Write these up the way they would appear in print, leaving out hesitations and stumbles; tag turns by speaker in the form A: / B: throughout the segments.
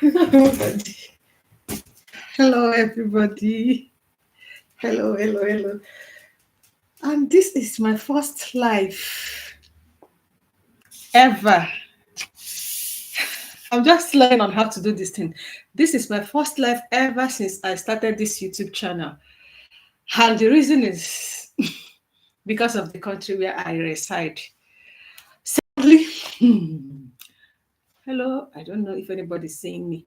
A: Everybody. Hello, everybody. Hello, hello, hello. And this is my first live ever. I'm just learning on how to do this thing. This is my first live ever since I started this YouTube channel. And the reason is because of the country where I reside. Sadly, hello, I don't know if anybody's seeing me.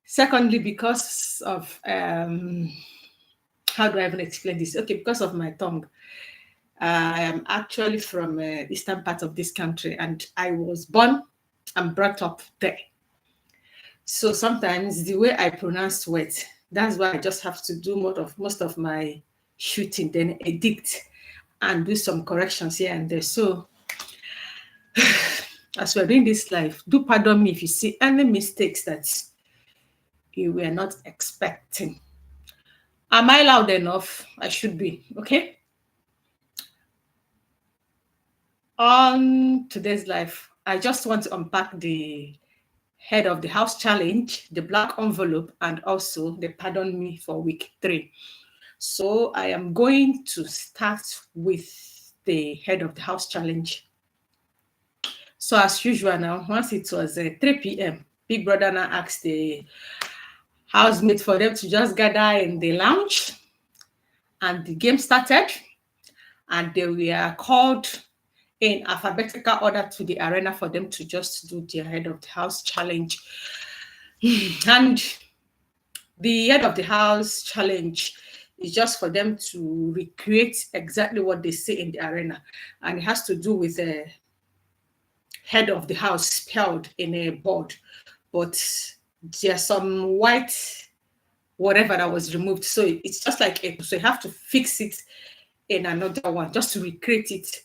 A: Secondly, because of how do I even explain this? Okay, because of my tongue. I am actually from eastern part of this country, and I was born and brought up there. So sometimes the way I pronounce words, that's why I just have to do most of my shooting, then edit and do some corrections here and there. So as we're doing this live, do pardon me if you see any mistakes that you were not expecting. Am I loud enough? I should be, okay? On today's live, I just want to unpack the head of the house challenge, the black envelope, and also the pardon me for week 3. So I am going to start with the head of the house challenge. So as usual now, once it was 3 p.m., Big Brother now asked the housemates for them to just gather in the lounge, and the game started, and they were called in alphabetical order to the arena for them to just do their head of the house challenge. And the head of the house challenge is just for them to recreate exactly what they say in the arena. And it has to do with the head of the house spelled in a board. But there's some white whatever that was removed. So it's just like it. So you have to fix it in another one, just to recreate it.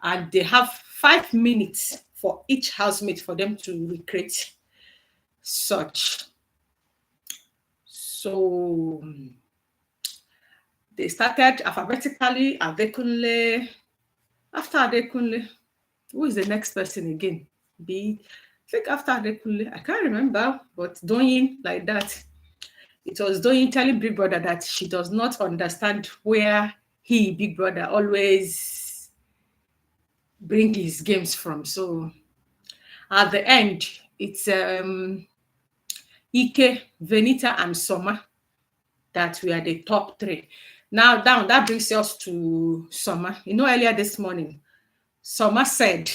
A: And they have 5 minutes for each housemate for them to recreate such. So they started alphabetically. Adekunle. After Adekunle, who is the next person again? I think after Adekunle, I can't remember, but DOYIN, like that. It was DOYIN telling Big Brother that she does not understand where he, Big Brother, always bring his games from. So at the end, it's Ike, VENITA, and SOMA that we are the top 3. Now down, that brings us to SOMA. You know, earlier this morning, SOMA said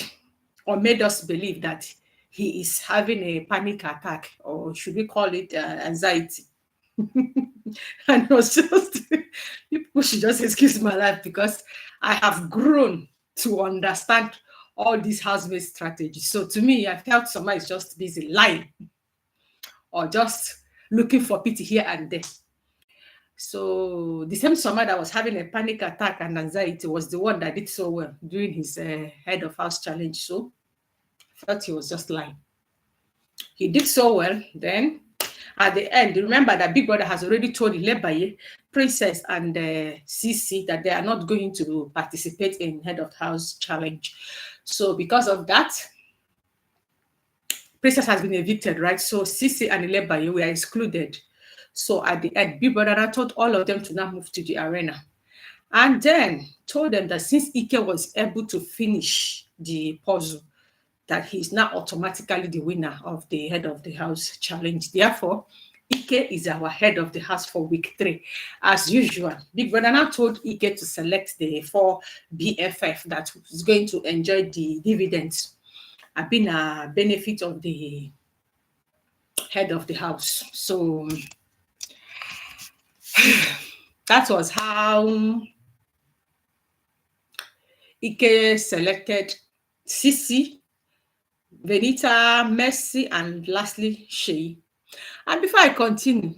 A: or made us believe that he is having a panic attack, or should we call it anxiety? And it was just, people should just excuse my life, because I have grown to understand all these housemaid strategies. So to me, I felt SOMA is just busy lying or just looking for pity here and there. So the same SOMA that was having a panic attack and anxiety was the one that did so well during his head of house challenge. So I felt he was just lying. He did so well. Then at the end, remember that Big Brother has already told ILEBAYE, Princess, and CEEC that they are not going to participate in head of house challenge. So because of that, Princess has been evicted, right? So CEEC and ILEBAYE were excluded. So at the end, Big Brother told all of them to now move to the arena. And then told them that since Ike was able to finish the puzzle, that he's now automatically the winner of the head of the house challenge. Therefore, Ike is our head of the house for week 3. As usual, Big Brother now told Ike to select the 4 BFF that is going to enjoy the dividends and been a benefit of the head of the house. So that was how Ike selected CEEC, VENITA, Mercy, and lastly, Shay. And before I continue,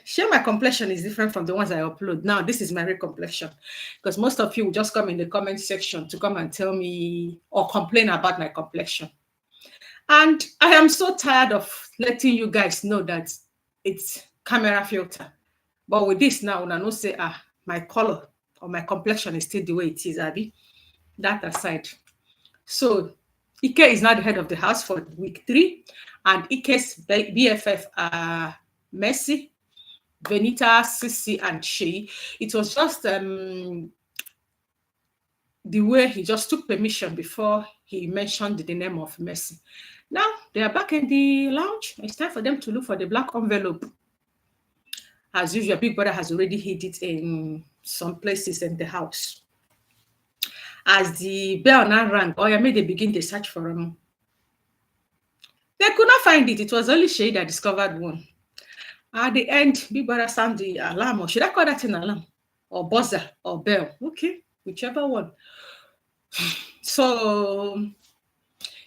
A: Shay, my complexion is different from the ones I upload. Now, this is my real complexion, because most of you will just come in the comment section to come and tell me or complain about my complexion. And I am so tired of letting you guys know that it's camera filter. But with this now, I know say, my color or my complexion is still the way it is, Abby. That aside. So Ike is now the head of the house for week 3, and Ike's BFF are Mercy, VENITA, CEEC, and Sheyi. It was just the way he just took permission before he mentioned the name of Mercy. Now they are back in the lounge. It's time for them to look for the black envelope. As usual, Big Brother has already hid it in some places in the house. As the bell now rang, Oyame, they begin to search for him. They could not find it. It was only Sheyi that discovered one. At the end, Big Brother sound the alarm, or should I call that an alarm? Or buzzer, or bell. Okay, whichever one. So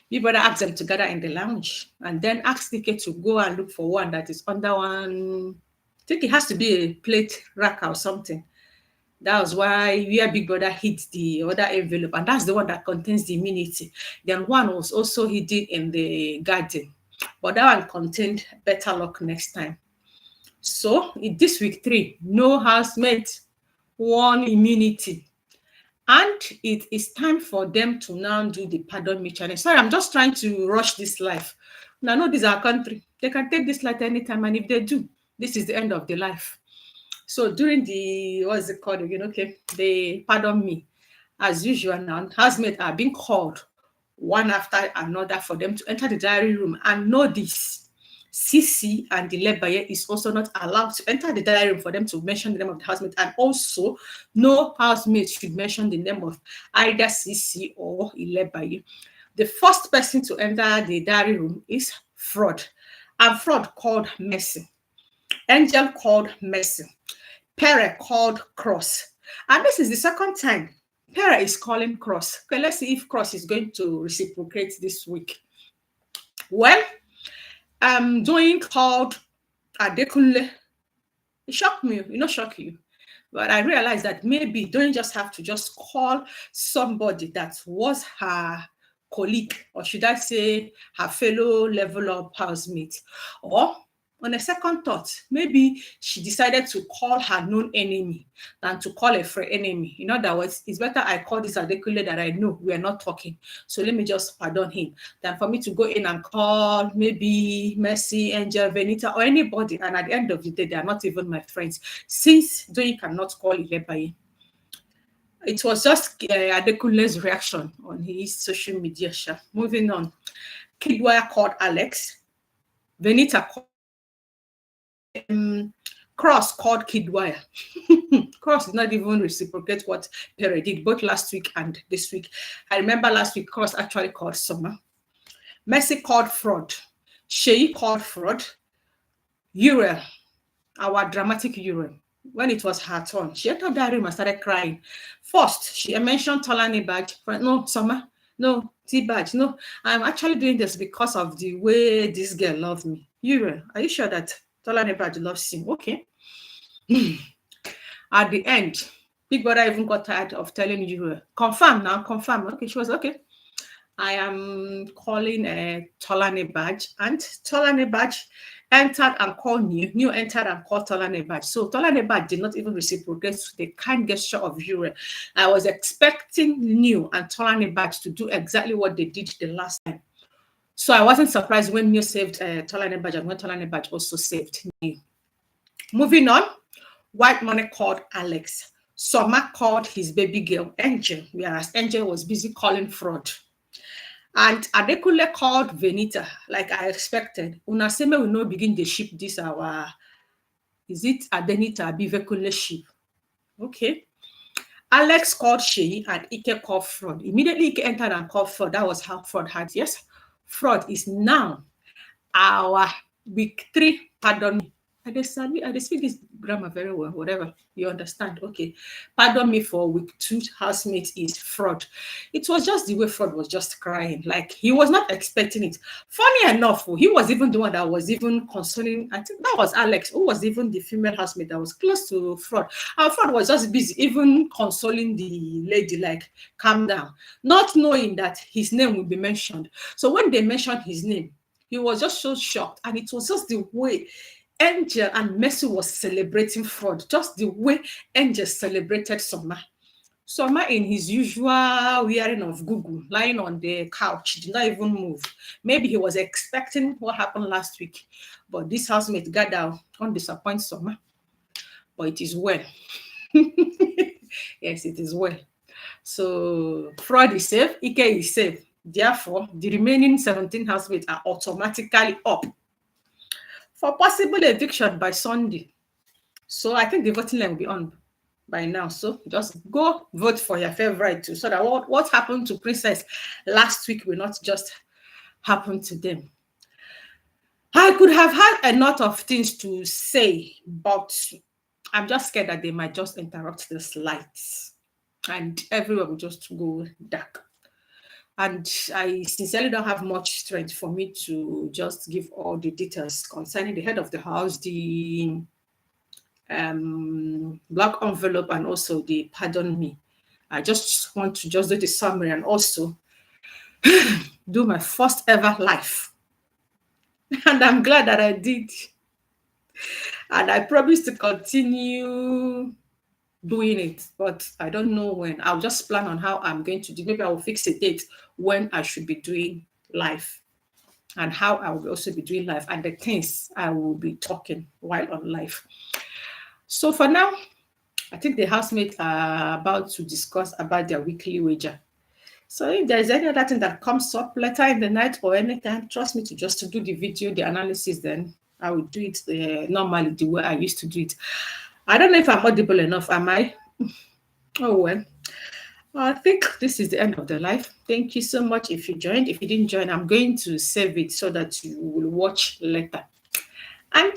A: Big Brother asked them to gather in the lounge and then asked Ike to go and look for one that is under one. I think it has to be a plate rack or something. That was why where Big Brother hid the other envelope, and that's the one that contains the immunity. Then one was also hidden in the garden, but that one contained better luck next time. So in this week 3, no housemate, one immunity. And it is time for them to now do the pardon me challenge. Sorry, I'm just trying to rush this life. Now, I know this is our country. They can take this life anytime, and if they do, this is the end of the life. So during the, what is it called again? Okay, they pardon me. As usual now, housemates are being called one after another for them to enter the diary room. And know this, CC and ILEBAYE is also not allowed to enter the diary room for them to mention the name of the housemate. And also, no housemate should mention the name of either CC or ILEBAYE. The first person to enter the diary room is Frood. And Frood called Mercy. Angel called Mercy. Pere called Cross. And this is the second time Pere is calling Cross. Okay, let's see if Cross is going to reciprocate this week. Well, DOYIN called Adekunle. It shocked me, not shock you. But I realized that maybe DOYIN just have to just call somebody that was her colleague, or should I say her fellow level up housemate. Or on a second thought, maybe she decided to call her known enemy than to call a friend enemy. In other words, it's better I call this Adekunle that I know we are not talking. So let me just pardon him than for me to go in and call maybe Mercy, Angel, VENITA, or anybody. And at the end of the day, they are not even my friends. Since DOYIN cannot call ILEBAYE, it was just Adekunle's reaction on his social media. Moving on. KIDDWAYA called Alex. VENITA called Cross called KIDDWAYA. Cross did not even reciprocate what Pere did both last week and this week. I remember last week Cross actually called SOMA. Mercy called Frood. Sheyi called Frood. Uriel, our dramatic Uriel, when it was her turn, she entered that room and started crying. First, she mentioned Tolani badge. No, SOMA. No, T-badge. No, I'm actually doing this because of the way this girl loved me. Uriel, are you sure that Tolani badge loves him? Okay. At the end, Big Brother even got tired of telling Uriel, confirm now, confirm. Okay, she was okay. I am calling Tolani badge, and Tolani badge entered and called New entered and called Tolani badge. So Tolani badge did not even reciprocate the kind gesture of Uriel. I was expecting New and Tolani badge to do exactly what they did the last time. So I wasn't surprised when New saved Tolani badge and when Tolani badge also saved New. Moving on, White Money called Alex. SOMA called his baby girl Angel, whereas Angel was busy calling Frood. And Adekunle called VENITA, like I expected. Unaseme will not begin to ship this our, is it Adenita Bivekunle ship? Okay. Alex called Sheyi and Ike called Frood. Immediately Ike entered and called Frood. That was how Frood had. Yes, Frood is now our week 3, pardon me. I speak this grammar very well, whatever, you understand. Okay, pardon me for week 2 housemate is Frood. It was just the way Frood was just crying, like he was not expecting it. Funny enough, he was even the one that was even consoling. I think that was Alex, who was even the female housemate that was close to Frood. And Frood was just busy even consoling the lady, like, calm down, not knowing that his name would be mentioned. So when they mentioned his name, he was just so shocked, and it was just the way Angel and Mercy was celebrating Frood, just the way Angel celebrated SOMA. Soma, in his usual wearing of Google, lying on the couch, did not even move. Maybe he was expecting what happened last week, but this housemate got down on disappoint Soma. But it is well. Yes, it is well. So Frood is safe, Ike is safe. Therefore, the remaining 17 housemates are automatically up for possible eviction by Sunday. So I think the voting line will be on by now. So just go vote for your favorite too, so that what happened to Princess last week will not just happen to them. I could have had a lot of things to say, but I'm just scared that they might just interrupt the slides and everywhere will just go dark. And I sincerely don't have much strength for me to just give all the details concerning the head of the house, the black envelope, and also the pardon me. I just want to just do the summary and also do my first ever live. And I'm glad that I did. And I promise to continue doing it, but I don't know when. I'll just plan on how I'm going to do. Maybe I will fix a date when I should be doing live and how I will also be doing live and the things I will be talking while on live. So for now, I think the housemates are about to discuss about their weekly wager. So if there's any other thing that comes up later in the night or anytime, trust me to just to do the video, the analysis, then I will do it normally the way I used to do it. I don't know if I'm audible enough, am I? Oh, well. I think this is the end of the live. Thank you so much if you joined. If you didn't join, I'm going to save it so that you will watch later. And